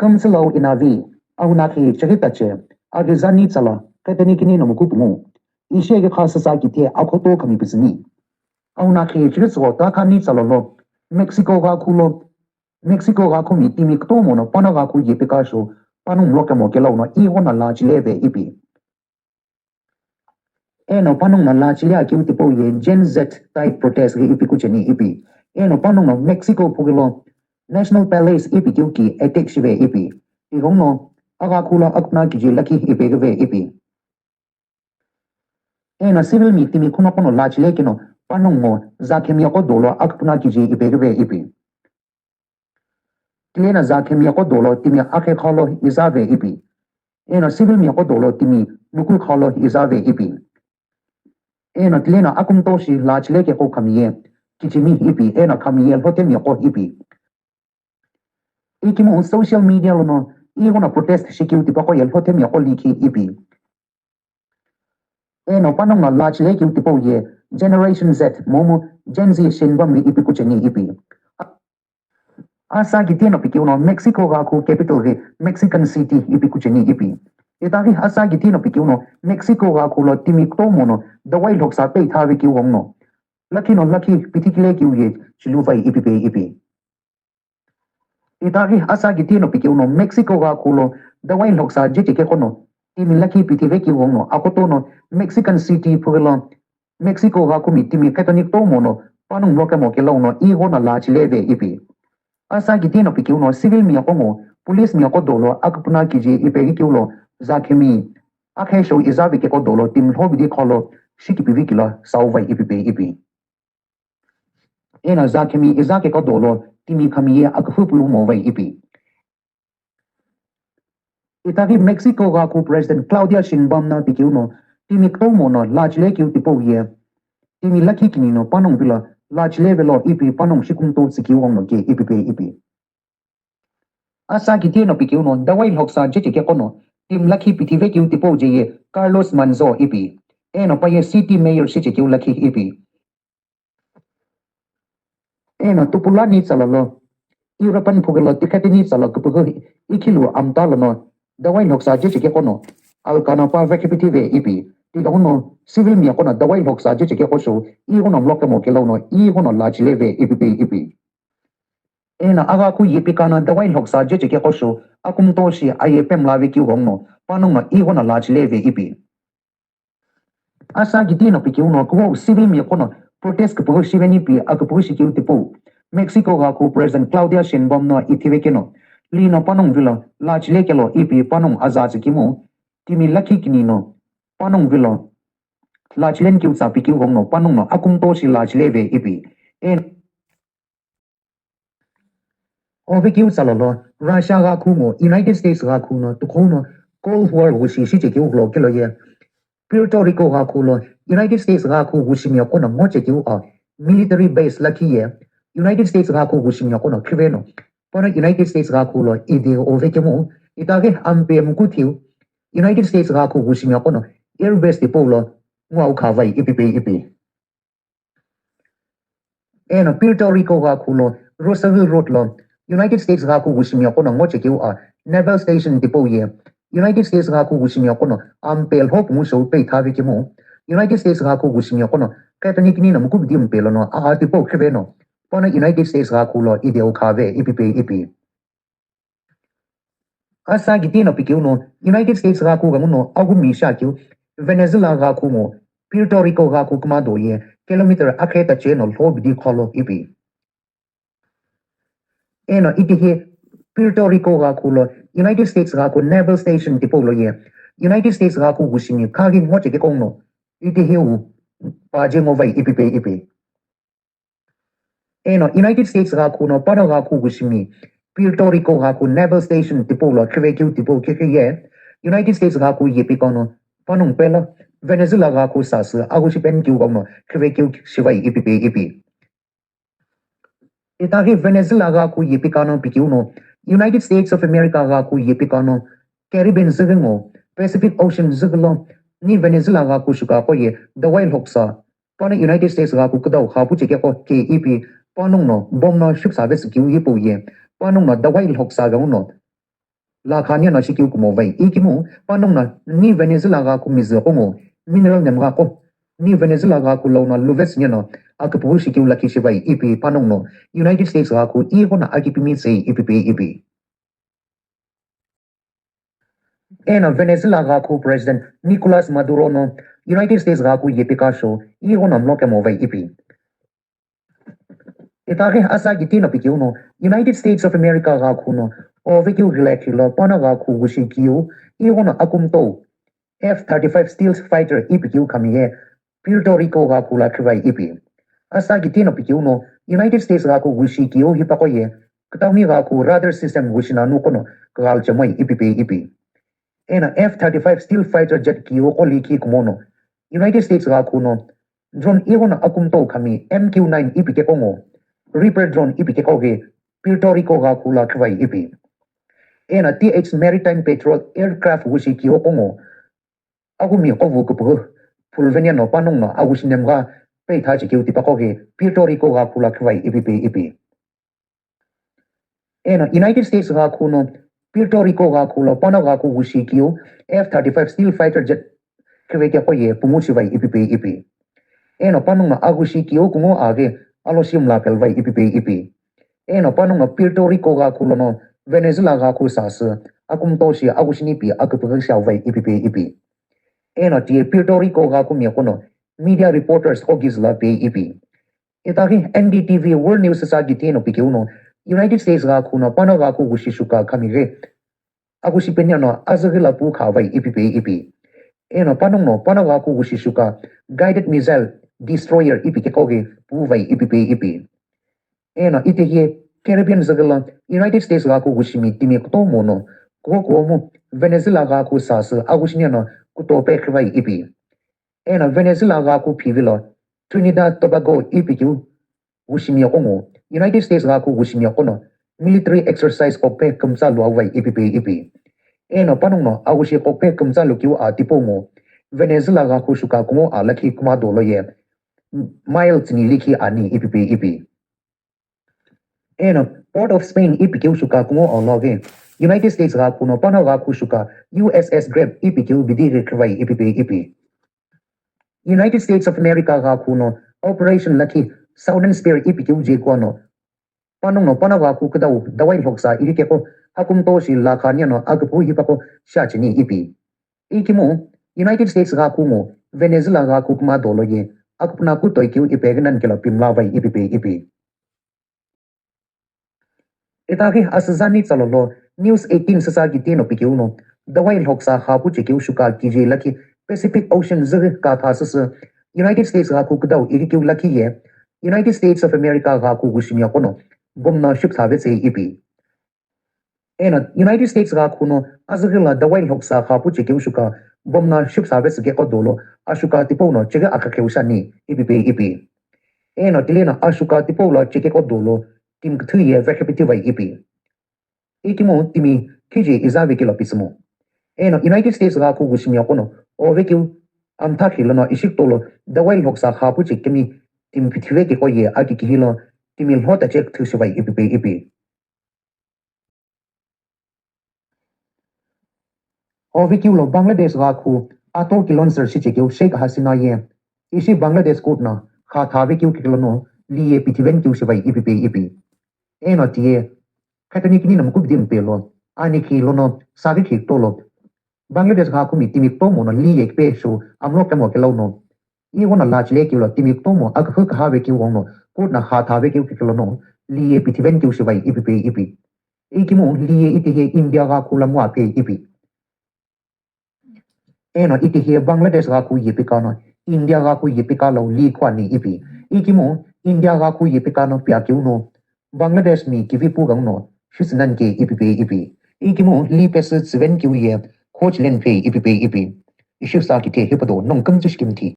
Kamsalo inavi, au naki chakitache, agizani tsala, katanikini no mukupumu. Ayeghiqha sasa Kithe akoto kami pisini. Au naki chritso takani tsalolo, Mexico ga kulo, Mexico ga kumi timikto mono panaga ku yepikasho, panum loke mokelo no ihona la chileve ipi. Eno panung na la chilia ki utipo ye Gen Z type protest ge ipi kucheni ipi. Eno panung na Mexico pugilo National Palace ipi kiuki etek shive ipi. Igono aga kula akna kiji laki ipi geve ipi. Eno civil mi timi kuna pono la chile kino panung mo zakemi ako dolo akna kiji ipi geve ipi. Tilena zakemi ako dolo timi ake khalo izave ipi. Eno civil mi ako dolo timi nuku khalo izave ipi. Ena tilena akum toshi la chileke ko kamiye kichimi ipi ena kamiye hote mi ko ipi ikimo on social media lono igona protest shiki uti pako yel hote mi ko liki ipi ena panong na la chileke uti po ye generation Z momo Gen Z shinbam ipi kucheni ipi asa giteno piki uno Mexico ga ku capital ge Mexican City ipi kucheni ipi itagi asa giteno piki uno Mexico ga ku lo timikto mono dawai loksa pe thawi ki wongno Lucky no lucky pitikile ki uye chilufai ipi ipi. Itagi asa giti no piki uno Mexico ga kulo dawai loksa jiti ke kono timi lucky pitive ki wongno akoto no Mexican City pugelo Mexico ga kumi timi katonik to mono panung loke mo ke lono I hona la chileve ipi. Asa giti no piki uno civil mi akongo police mi akodolo akpuna kiji ipi ki ulo zakemi akesho izabi ke kodolo tim hobidi kolo shiki pivikila sauwai ipi. Ena zakemi izake kodolo timi kamiye akhupu movai ipi. Itagi Mexico ga ku President Claudia Sheinbaum na pikiuno timi ktomo no lajle ki utipo ye timi laki kinino panong bila lajle velo ipi panong shikunto sikiwong no ke ipi. Asa kitino pikiuno dawai loksa jeti ke kono tim laki pitive ki utipo je ye Carlos Manzo ipi. Eno pa ye city mayor shiti ki laki ipi. Ena tupulani salalo European pugelo tikatini salo kupugo ikilu amtalo no dawai loksa je ke kono alkana pa vekipitive ipi tigono civil mi kono dawai loksa je ke kosho igono lokamo kelo no igono lachileve ipi ena aga ku yipikana dawai loksa je ke kosho akum toshi aye pemlavi ki wongno panunga igono lachileve ipi asa gitino piki uno ko civil mi kono protest kupugo shiveni pi akupugo shiki tipo Mexico ga ku President Claudia Sheinbaum no itivekeno lino panong vilo lachlekelo ipi panong azaz kimo timi laki kinino panong vilo lachlen ki utsa piki wongno panong no akum toshi lachleve ipi en oveki utsalolo Russia ga ku mo United States ga ku no tukono Cold War wushi shi ki uglo kelo ye Puerto Rico ga ku lo United States ga ku wushi mi kono moche ki u military base laki ye United States ga ku wushimya kono kriveno pana United States ga ku lo ide ovekemo itage ampe mukuthiu United States ga ku wushimya kono airbase de polo ngau khawai ipi eno Puerto Rico ga ku lo Roosevelt Road lo United States ga ku wushimya kono ngoche ki naval station depot ye United States ga ku wushimya kono ampel hop muso pe thavekemo United States ga ku wushimya kono katanik ni na mukubdi mpelo no depot kriveno Pana United States ga kulo ideo kave ipi. Asa gitino pikiuno United States ga ku gamuno agumi shakyu Venezuela ga ku mo Puerto Rico ga ku kumado ye kilometer aketa channel hobidi kolo ipi. Eno itihe Puerto Rico ga kulo United States ga ku naval station dipolo ye United States ga ku gushimi kagi moche ke kono itihe u pajengo vai ipi. Eno United States ga ku no pano ga ku gushimi Puerto Rico ga ku naval station tipolo kvekyu tipo ye United States ga ku yepi kono panong pela Venezuela ga ku sas agushi pen kyu kono kvekyu shivai ipi itagi Venezuela ga ku yepi kono pikyuno United States of America ga ku yepi kono Caribbean zigengo Pacific Ocean ziglo ni Venezuela ga ku shuka ko ye the whale hoksa pana United States ga ku kdaw khapu cheke ko ke ipi panong no bom no shuk service ki ye po ye panong no dawai hoksa ga no la khanya na shikiu kumo vai ikimu panong na ni Venezuela ga ku mizo komo mineral nem ga ko ni Venezuela ga ku lo na luves nya akapu shikiu laki shivai ipi panong no United States ga ku I ko na akipimi sei ipi ena Venezuela ga ku president Nicolas Maduro no United States ga ku yepika show I ko na mloke mo vai ipi itake asa gitina pikiu no United States of America ga ku no o vikiu relakilo pana ga ku gushikiu I ko na akumto F-35 stealth fighter ipikiu kamiye Puerto Rico ga ku la kwai ipi asa gitina pikiu no United States ga ku gushikiu hipakoye kataumi ga ku radar system gushina no kono gal chamai ipi ena F-35 stealth fighter jet kiu ko liki kumono United States ga ku no drone I ko na akumto kami MQ-9 ipike kongo Reaper drone ipike koge Puerto Rico ga ku la kwai ipi ena TH Maritime Patrol aircraft gushiki kongo agumi ko vu ko pulvenia no panong no agusinem ga pe tha chi kiu ti pa ko ge Puerto Rico ga khula khwai ipi ena United States ga khu no Puerto Rico ga khula pana ga ku gushi kiu F-35 steel fighter jet khwe ke ko ye pumu chi vai ipi ena panong no agushi kiu kungo age alosim la pel vai ipi ena panong no Puerto Rico ga khu no Venezuela ga khu sa se akum to shi agushini pi akapu ga xiao vai ipi ena tie Puerto Rico ga ku mi kono media reporters ko gizla pe ipi itaki NDTV World News sa giteno pikiuno United States ga ku no pano ga ku gushishuka kamire agushi penya no azagila pu kha vai ipi ena panong no pano ga ku gushishuka guided missile destroyer ipi ke koge pu vai ipi ena ite Caribbean zagala United States ga ku gushimi timi ko mono ko mo Venezuela ga ku sa sa agushnya no kuto pe khwai ipi ena Venezuela ga ku phivilo Trinidad Tobago ipiku wushimia kongo United States ga ku wushimia kono military exercise ko pe kamsa lo wai ipi ena panong no agushi ko pe kamsa lo kiu a tipongo Venezuela ga ku shuka kongo a lakhi kuma do lo ye miles ni likhi ani ipi ena Port of Spain ipiku shuka kongo a loge United States ga ku no pana ga ku shuka USS Greb ipiku bidi rekwai ipi United States of America ga ku no Operation Lucky Southern Spear ipiku je ko no panong no pana ga ku kadau dawai hoksa irike ko hakum to shi la khanya no agpu hi pa ko sha chini ipi ikimo United States ga ku mo Venezuela ga ku ma dolo ye akpna ku toy kiu ipegnan kela pimla vai ipi itaki asazani chalolo News 18 sasa gitino pikiu no dawai hoksa hapu chikiu shuka kije laki Pacific Ocean zhe ka thasas United States ga ku kadau irike laki ye United States of America ga ku gushimia kono bomna ship sabe se ipi ena United States ga ku no azgila dawai hoksa hapu chikiu shuka bomna ship sabe se ge odolo ashuka tipo no chega akakeusani ipi ena tilena ashuka tipo la chege odolo tim kthye vekapiti ipi ikimo timi kije izabe kilo pismo ena United States ga ku gushimia kono o vekiu amthakilo no ishiktolo dawai hoksa hapu chikimi tim pithiwe ke ko ye aki kihilo timil hota chek thuswai ipi o vekiu Bangladesh ga ku ato kilon sir shi chekeu Sheikh Hasina ye ishi Bangladesh court na kha tha vekiu kilo no liye pithiwen kyu shwai ipi eno tie khatani kini nam ku dim pelo ani khilo no sabi khik tolo Bangladesh ga ku mi timi to mo no liye pe shu amlo kamo kelo no I wona lach le kilo timi to mo ak khuk ha vekiu wono court na kha tha vekiu kilo no liye pithiwen kyu shwai ipi ikimo liye ite India ga ku lamwa pe ipi eno iti Bangladesh ga ku yipika no India ga ku yipika lo li khwani ipi ikimo India ga ku yipika no pya kyu no Bangladesh mi kivipu gang no shisnan ke ipi ikimo li pes 7 kyu ye coach len pe ipi ishu sa ki te hipado nong kam chishkim thi